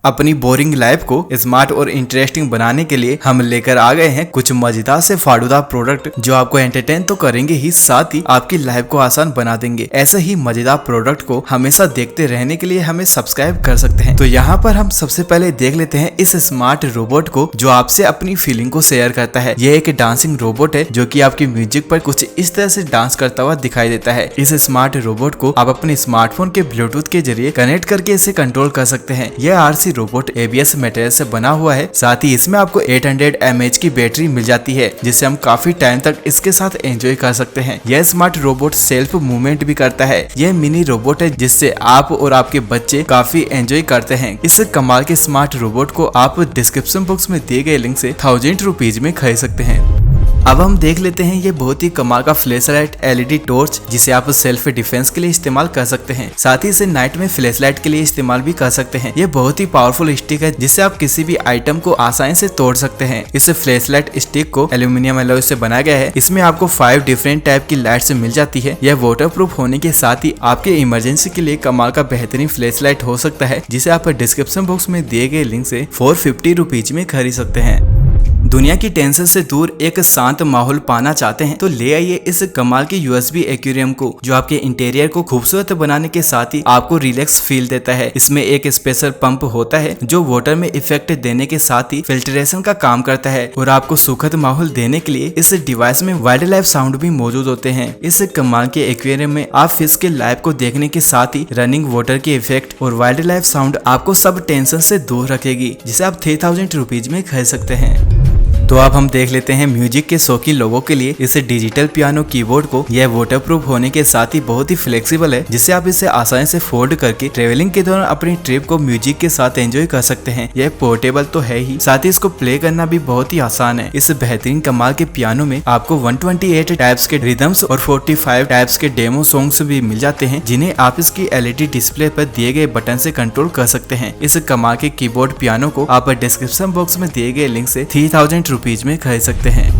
अपनी boring life को smart और इंटरेस्टिंग बनाने के लिए हम लेकर आ गए हैं कुछ मजेदार से फाड़ूदार प्रोडक्ट जो आपको एंटरटेन तो करेंगे ही, साथ ही आपकी लाइफ को आसान बना देंगे। ऐसे ही मजेदार प्रोडक्ट को हमेशा देखते रहने के लिए हमें सब्सक्राइब कर सकते हैं। तो यहाँ पर हम सबसे पहले देख लेते हैं इस स्मार्ट रोबोट को जो आपसे अपनी फीलिंग को शेयर करता है। यह एक डांसिंग रोबोट है जो कि आपकी म्यूजिक पर कुछ इस तरह से डांस करता हुआ दिखाई देता है। इस स्मार्ट रोबोट को आप अपने स्मार्टफोन के ब्लूटूथ के जरिए कनेक्ट करके इसे कंट्रोल कर सकते हैं। यह आरसी रोबोट ABS मटेरियल से बना हुआ है। साथ ही इसमें आपको 800 mAh की बैटरी मिल जाती है जिससे हम काफी टाइम तक इसके साथ एंजॉय कर सकते हैं। यह स्मार्ट रोबोट सेल्फ मूवमेंट भी करता है। यह मिनी रोबोट है जिससे आप और आपके बच्चे काफी एंजॉय करते हैं। इस कमाल के स्मार्ट रोबोट को आप डिस्क्रिप्शन बॉक्स में दिए गए लिंक से 1000 रुपीज में खरीद सकते हैं। अब हम देख लेते हैं ये बहुत ही कमाल का फ्लैश लाइट LED टॉर्च जिसे आप सेल्फ डिफेंस के लिए इस्तेमाल कर सकते हैं। साथ ही इसे नाइट में फ्लैश लाइट के लिए इस्तेमाल भी कर सकते हैं। ये बहुत ही पावरफुल स्टिक है जिससे आप किसी भी आइटम को आसानी से तोड़ सकते हैं। इस फ्लैश लाइट स्टिक को एल्यूमिनियम एलॉय से बनाया गया है। इसमें आपको 5 डिफरेंट टाइप की लाइट्स मिल जाती है। यह वाटर प्रूफ होने के साथ ही आपके इमरजेंसी के लिए कमाल का बेहतरीन फ्लैश लाइट हो सकता है जिसे आप डिस्क्रिप्शन बॉक्स में दिए गए लिंक से 450 रुपीज में खरीद सकते हैं। दुनिया की टेंशन से दूर एक शांत माहौल पाना चाहते हैं तो ले आइए इस कमाल के USB एक्वेरियम को जो आपके इंटीरियर को खूबसूरत बनाने के साथ ही आपको रिलैक्स फील देता है। इसमें एक स्पेशल पंप होता है जो वाटर में इफेक्ट देने के साथ ही फिल्ट्रेशन का काम करता है और आपको सुखद माहौल देने के लिए इस डिवाइस में वाइल्ड लाइफ साउंड भी मौजूद होते हैं। इस कमाल के एक्वेरियम में आप फिश के लाइफ को देखने के साथ ही रनिंग वाटर के इफेक्ट और वाइल्ड लाइफ साउंड आपको सब टेंशन से दूर रखेगी जिसे आप 3000 रुपीज में खरीद सकते हैं। तो अब हम देख लेते हैं म्यूजिक के शौकीन लोगों के लिए इस डिजिटल पियानो कीबोर्ड को। यह वाटरप्रूफ होने के साथ ही बहुत ही फ्लेक्सिबल है जिससे आप इसे आसानी से फोल्ड करके ट्रेवलिंग के दौरान अपनी ट्रिप को म्यूजिक के साथ एंजॉय कर सकते हैं। यह पोर्टेबल तो है ही, साथ ही इसको प्ले करना भी बहुत ही आसान है। इस बेहतरीन कमाल के पियानो में आपको 128 टाइप्स के रिदम्स और 45 टाइप्स के डेमो सॉन्ग्स भी मिल जाते हैं जिन्हें आप इसकी LED डिस्प्ले पर दिए गए बटन से कंट्रोल कर सकते हैं। इस कमाल के कीबोर्ड पियानो को आप डिस्क्रिप्शन बॉक्स में दिए गए लिंक से 3000 रुपीज में खरीद सकते हैं।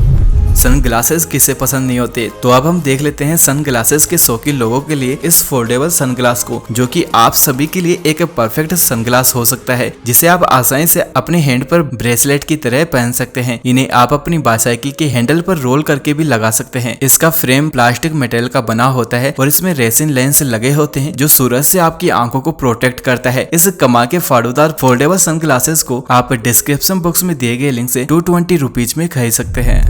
सन ग्लासेस किसे पसंद नहीं होते, तो अब हम देख लेते हैं सन ग्लासेस के शौकीन लोगों के लिए इस फोल्डेबल सन ग्लास को जो कि आप सभी के लिए एक परफेक्ट सन ग्लास हो सकता है जिसे आप आसानी से अपने हैंड पर ब्रेसलेट की तरह पहन सकते हैं। इन्हें आप अपनी बाइसाइकिल के हैंडल पर रोल करके भी लगा सकते हैं। इसका फ्रेम प्लास्टिक मटेरियल का बना होता है और इसमें रेसिन लेंस लगे होते हैं जो सूरज से आपकी आंखों को प्रोटेक्ट करता है। इस कमाल के फाड़ूदार फोल्डेबल सन ग्लासेस को आप डिस्क्रिप्शन बॉक्स में दिए गए लिंक से 220 रुपीज में खरीद सकते हैं।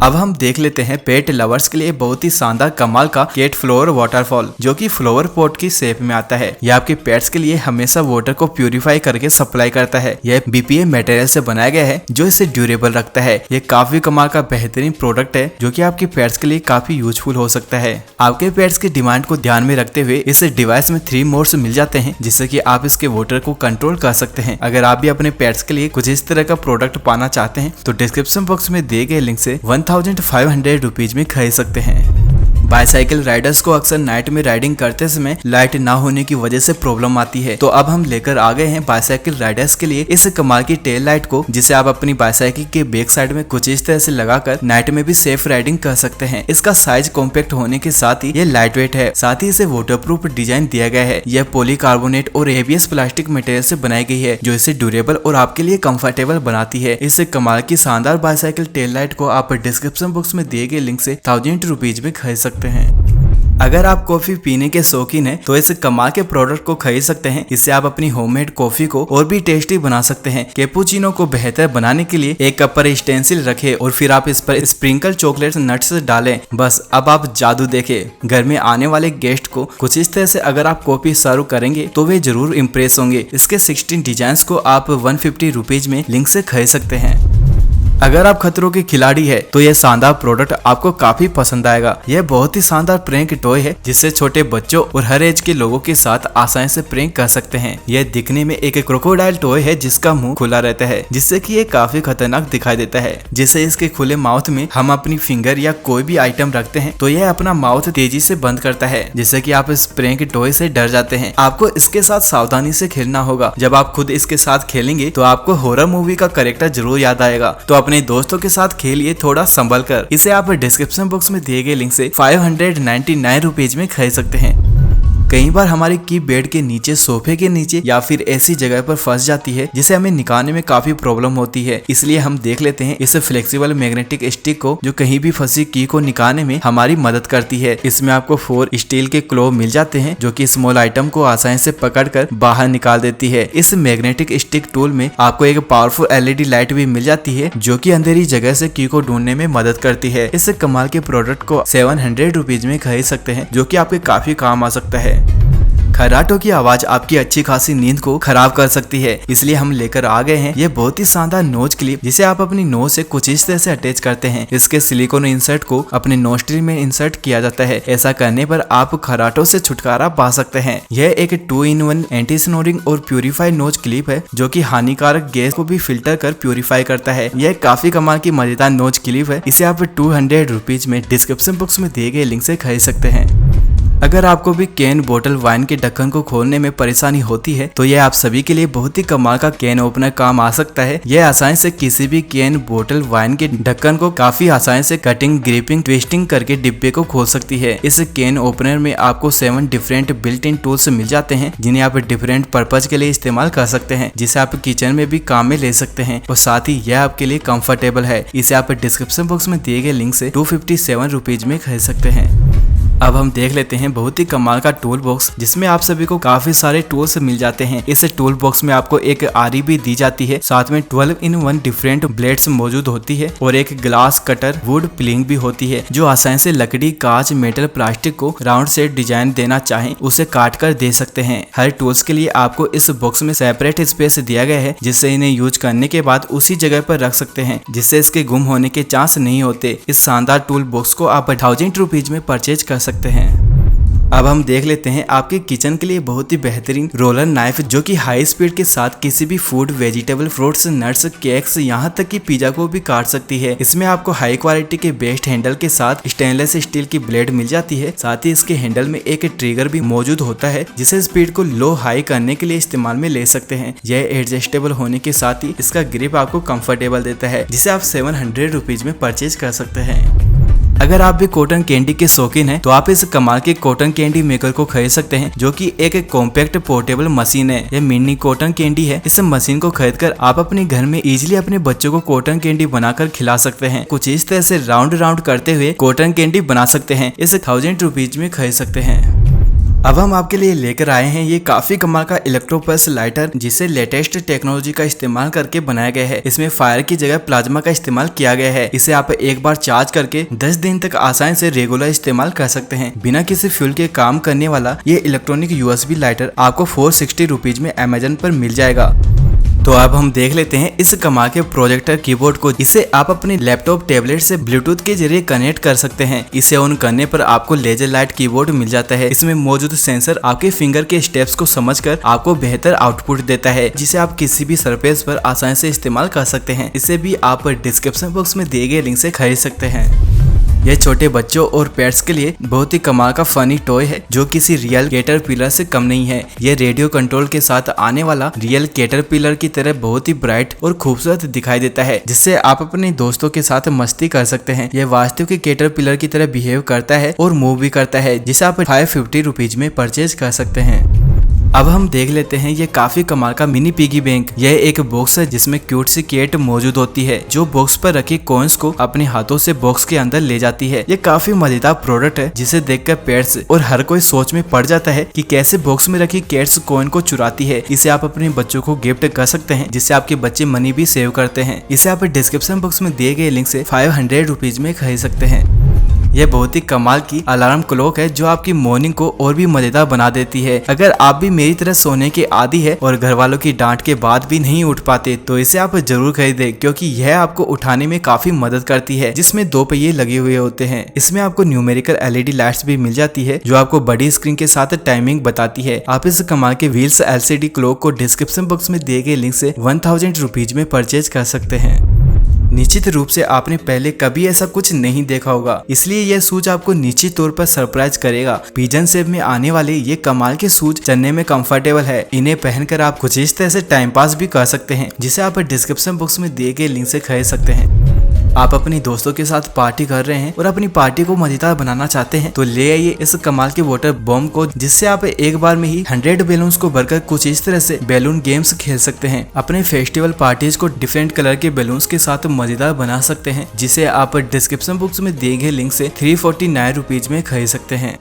अब हम देख लेते हैं पेट लवर्स के लिए बहुत ही शानदार कमाल का केट फ्लोवर वाटरफॉल जो कि फ्लोवर पॉट की शेप में आता है। यह आपके पेट्स के लिए हमेशा वाटर को प्यूरिफाई करके सप्लाई करता है। यह BPA मटेरियल से बनाया गया है जो इसे ड्यूरेबल रखता है। यह काफी कमाल का बेहतरीन प्रोडक्ट है जो कि आपके पेट्स के लिए काफी यूजफुल हो सकता है। आपके पेट्स की डिमांड को ध्यान में रखते हुए इस डिवाइस में 3 मोड्स मिल जाते हैं जिससे कि आप इसके वाटर को कंट्रोल कर सकते हैं। अगर आप भी अपने पेट्स के लिए कुछ इस तरह का प्रोडक्ट पाना चाहते हैं तो डिस्क्रिप्शन बॉक्स में दिए गए लिंक से 1500 रुपीज में खरीद सकते हैं। बाइसाइकिल राइडर्स को अक्सर नाइट में राइडिंग करते समय लाइट ना होने की वजह से प्रॉब्लम आती है, तो अब हम लेकर आ गए हैं बाइसाइकिल राइडर्स के लिए इस कमाल की टेल लाइट को जिसे आप अपनी बाइसाइकिल के बैक साइड में कुछ इस तरह से लगाकर नाइट में भी सेफ राइडिंग कर सकते हैं। इसका साइज कॉम्पैक्ट होने के साथ ही ये लाइट वेट है। साथ ही इसे वाटरप्रूफ डिजाइन दिया गया है। यह पॉलीकार्बोनेट और ABS प्लास्टिक मटेरियल से बनाई गई है जो इसे ड्यूरेबल और आपके लिए कंफर्टेबल बनाती है। इस कमाल की शानदार बाइसाइकिल टेल लाइट को आप डिस्क्रिप्शन बॉक्स में दिए गए लिंक से 1000 रुपीज में खरीद सकते हैं। अगर आप कॉफी पीने के शौकीन हैं तो इस कमाल के प्रोडक्ट को खरीद सकते हैं। इससे आप अपनी होममेड कॉफी को और भी टेस्टी बना सकते हैं। कैपुचिनो को बेहतर बनाने के लिए एक कप पर स्टेंसिल रखें और फिर आप इस पर स्प्रिंकल चॉकलेट नट्स डालें। बस अब आप जादू देखें। घर में आने वाले गेस्ट को कुछ इस तरह से अगर आप कॉफी सर्व करेंगे तो वे जरूर इम्प्रेस होंगे। इसके 16 डिजाइन को आप 150 रुपीज में लिंक से खरीद सकते हैं। अगर आप खतरों के खिलाड़ी है तो यह शानदार प्रोडक्ट आपको काफी पसंद आएगा। यह बहुत ही शानदार प्रैंक टॉय है जिससे छोटे बच्चों और हर एज के लोगों के साथ आसानी से प्रैंक कर सकते हैं। यह दिखने में एक क्रोकोडाइल टॉय है जिसका मुंह खुला रहता है जिससे कि ये काफी खतरनाक दिखाई देता है। जैसे इसके खुले माउथ में हम अपनी फिंगर या कोई भी आइटम रखते हैं तो यह अपना माउथ तेजी से बंद करता है जिससे कि आप इस प्रैंक टॉय से डर जाते हैं। आपको इसके साथ सावधानी से खेलना होगा। जब आप खुद इसके साथ खेलेंगे तो आपको हॉरर मूवी का कैरेक्टर जरूर याद आएगा। तो अपने दोस्तों के साथ खेलिए थोड़ा संभल कर। इसे आप डिस्क्रिप्शन बॉक्स में दिए गए लिंक से 599 रुपीज में खरीद सकते हैं। कई बार हमारी की बेड के नीचे, सोफे के नीचे या फिर ऐसी जगह पर फंस जाती है जिसे हमें निकालने में काफी प्रॉब्लम होती है। इसलिए हम देख लेते हैं इस फ्लेक्सिबल मैग्नेटिक स्टिक को, जो कहीं भी फंसी की को निकालने में हमारी मदद करती है। इसमें आपको 4 स्टील के क्लो मिल जाते हैं जो कि स्मॉल आइटम को आसानी से पकड़कर बाहर निकाल देती है। इस मैग्नेटिक स्टिक टूल में आपको एक पावरफुल LED लाइट भी मिल जाती है जो कि अंधेरी जगह से की को ढूंढने में मदद करती है। इस कमाल के प्रोडक्ट को 700 रुपीज में खरीद सकते हैं, जो कि आपके काफी काम आ सकता है। खर्राटों की आवाज आपकी अच्छी खासी नींद को खराब कर सकती है, इसलिए हम लेकर आ गए हैं ये बहुत ही शानदार नोज क्लिप, जिसे आप अपनी नोज से कुछ इस तरह से अटैच करते हैं। इसके सिलिकॉन इंसर्ट को अपने नोस्ट्रिल में इंसर्ट किया जाता है। ऐसा करने पर आप खर्राटों से छुटकारा पा सकते हैं। यह एक 2-in-1 एंटी स्नोरिंग और प्यूरिफाई नोज क्लिप है जो कि हानिकारक गैस को भी फिल्टर कर प्यूरिफाई करता है। यह काफी कमाल की मजेदार नोज क्लिप है। इसे आप 200 रुपीज में डिस्क्रिप्शन बॉक्स में दिए गए लिंक से खरीद सकते हैं। अगर आपको भी कैन बोतल वाइन के ढक्कन को खोलने में परेशानी होती है तो यह आप सभी के लिए बहुत ही कमाल का कैन ओपनर काम आ सकता है। यह आसानी से किसी भी कैन बोतल वाइन के ढक्कन को काफी आसानी से कटिंग, ग्रिपिंग, ट्विस्टिंग करके डिब्बे को खोल सकती है। इस कैन ओपनर में आपको 7 डिफरेंट बिल्ट इन टूल्स मिल जाते हैं जिन्हें आप डिफरेंट पर्पज के लिए इस्तेमाल कर सकते हैं, जिसे आप किचन में भी काम में ले सकते हैं और साथ ही यह आपके लिए कंफर्टेबल है। इसे आप डिस्क्रिप्शन बॉक्स में दिए गए लिंक से 257 रुपीज में खरीद सकते हैं। अब हम देख लेते हैं बहुत ही कमाल का टूल बॉक्स, जिसमें आप सभी को काफी सारे टूल्स मिल जाते हैं। इस टूल बॉक्स में आपको एक आरी भी दी जाती है, साथ में 12-in-1 डिफरेंट ब्लेड्स मौजूद होती है और एक ग्लास कटर वुड पिलिंग भी होती है, जो आसानी से लकड़ी, कांच, मेटल, प्लास्टिक को राउंड से डिजाइन देना चाहें उसे काट कर दे सकते हैं। हर टूल्स के लिए आपको इस बॉक्स में सेपरेट स्पेस दिया गया है, जिससे इन्हें यूज करने के बाद उसी जगह पर रख सकते हैं, जिससे इसके गुम होने के चांस नहीं होते। इस शानदार टूल बॉक्स को आप 1000 रुपीज में परचेज कर सकते हैं। अब हम देख लेते हैं आपके किचन के लिए बहुत ही बेहतरीन रोलर नाइफ, जो कि हाई स्पीड के साथ किसी भी food, vegetable, fruits, nuts, cakes, यहाँ तक कि पिज्जा को भी काट सकती है। इसमें आपको हाई क्वालिटी के बेस्ट हैंडल के साथ स्टेनलेस स्टील की ब्लेड मिल जाती है। साथ ही इसके हैंडल में एक ट्रिगर भी मौजूद होता है, जिसे स्पीड को लो हाई करने के लिए इस्तेमाल में ले सकते हैं। यह एडजस्टेबल होने के साथ ही इसका ग्रिप आपको कंफर्टेबल देता है, जिसे आप 700 रुपीज में परचेज कर सकते हैं। अगर आप भी कॉटन कैंडी के शौकीन हैं तो आप इस कमाल के कॉटन कैंडी मेकर को खरीद सकते हैं, जो कि एक कॉम्पैक्ट पोर्टेबल मशीन है। यह मिनी कॉटन कैंडी है। इस मशीन को खरीदकर आप अपने घर में इजीली अपने बच्चों को कॉटन कैंडी बनाकर खिला सकते हैं। कुछ इस तरह से राउंड राउंड करते हुए कॉटन कैंडी बना सकते हैं। इसे 1000 रुपीज में खरीद सकते हैं। अब हम आपके लिए लेकर आए हैं ये काफी कमाल का इलेक्ट्रोपल्स लाइटर, जिसे लेटेस्ट टेक्नोलॉजी का इस्तेमाल करके बनाया गया है। इसमें फायर की जगह प्लाज्मा का इस्तेमाल किया गया है। इसे आप एक बार चार्ज करके 10 दिन तक आसानी से रेगुलर इस्तेमाल कर सकते हैं। बिना किसी फ्यूल के काम करने वाला ये इलेक्ट्रॉनिक USB लाइटर आपको 460 रुपीज में अमेजन पर मिल जाएगा। तो अब हम देख लेते हैं इस कमाल के प्रोजेक्टर कीबोर्ड को। इसे आप अपने लैपटॉप, टैबलेट से ब्लूटूथ के जरिए कनेक्ट कर सकते हैं। इसे ऑन करने पर आपको लेजर लाइट कीबोर्ड मिल जाता है। इसमें मौजूद सेंसर आपके फिंगर के स्टेप्स को समझकर आपको बेहतर आउटपुट देता है, जिसे आप किसी भी सरफेस पर आसानी से इस्तेमाल कर सकते हैं। इसे भी आप डिस्क्रिप्शन बॉक्स में दिए गए लिंक से खरीद सकते हैं। यह छोटे बच्चों और पेट्स के लिए बहुत ही कमाल का फनी टॉय है, जो किसी रियल कैटरपिलर से कम नहीं है। यह रेडियो कंट्रोल के साथ आने वाला रियल कैटरपिलर की तरह बहुत ही ब्राइट और खूबसूरत दिखाई देता है, जिससे आप अपने दोस्तों के साथ मस्ती कर सकते हैं। यह वास्तविक कैटरपिलर की तरह बिहेव करता है और मूव भी करता है, जिसे आप 550 रुपीज में परचेज कर सकते हैं। अब हम देख लेते हैं ये काफी कमाल का मिनी पिगी बैंक। यह एक बॉक्स है जिसमें क्यूट सी कैट मौजूद होती है, जो बॉक्स पर रखे कॉइन्स को अपने हाथों से बॉक्स के अंदर ले जाती है। ये काफी मजेदार प्रोडक्ट है, जिसे देखकर पेट्स और हर कोई सोच में पड़ जाता है कि कैसे बॉक्स में रखी कैट्स कॉइन को चुराती है। इसे आप अपने बच्चों को गिफ्ट कर सकते हैं, जिससे आपके बच्चे मनी भी सेव करते हैं। इसे आप डिस्क्रिप्शन बॉक्स में दिए गए लिंक से 500 रुपीज में खरीद सकते हैं। यह बहुत ही कमाल की अलार्म क्लॉक है, जो आपकी मॉर्निंग को और भी मजेदार बना देती है। अगर आप भी मेरी तरह सोने के आदी है और घर वालों की डांट के बाद भी नहीं उठ पाते, तो इसे आप जरूर खरीदें, क्योंकि यह आपको उठाने में काफी मदद करती है। जिसमें 2 पहिए लगे हुए होते हैं। इसमें आपको न्यूमेरिकल LED लाइट्स भी मिल जाती है, जो आपको बड़ी स्क्रीन के साथ टाइमिंग बताती है। आप इस कमाल के व्हील्स LCD क्लॉक को डिस्क्रिप्शन बॉक्स में दिए गए लिंक से 1000 रुपीज में परचेज कर सकते हैं। निश्चित रूप से आपने पहले कभी ऐसा कुछ नहीं देखा होगा, इसलिए यह शूज आपको निश्चित तौर पर सरप्राइज करेगा। पिजन शेप में आने वाले ये कमाल के शूज चलने में कंफर्टेबल है। इन्हें पहनकर आप कुछ इस तरह से टाइम पास भी कर सकते हैं, जिसे आप डिस्क्रिप्शन बॉक्स में दिए गए लिंक से खरीद सकते हैं। आप अपने दोस्तों के साथ पार्टी कर रहे हैं और अपनी पार्टी को मजेदार बनाना चाहते हैं तो ले आइए इस कमाल के वाटर बॉम्ब को, जिससे आप एक बार में ही 100 बैलून्स को भरकर कुछ इस तरह से बैलून गेम्स खेल सकते हैं। अपने फेस्टिवल पार्टीज को डिफरेंट कलर के बैलून्स के साथ मजेदार बना सकते हैं, जिसे आप डिस्क्रिप्शन बॉक्स में दिए गए लिंक से 349 रुपीज में खरीद सकते हैं।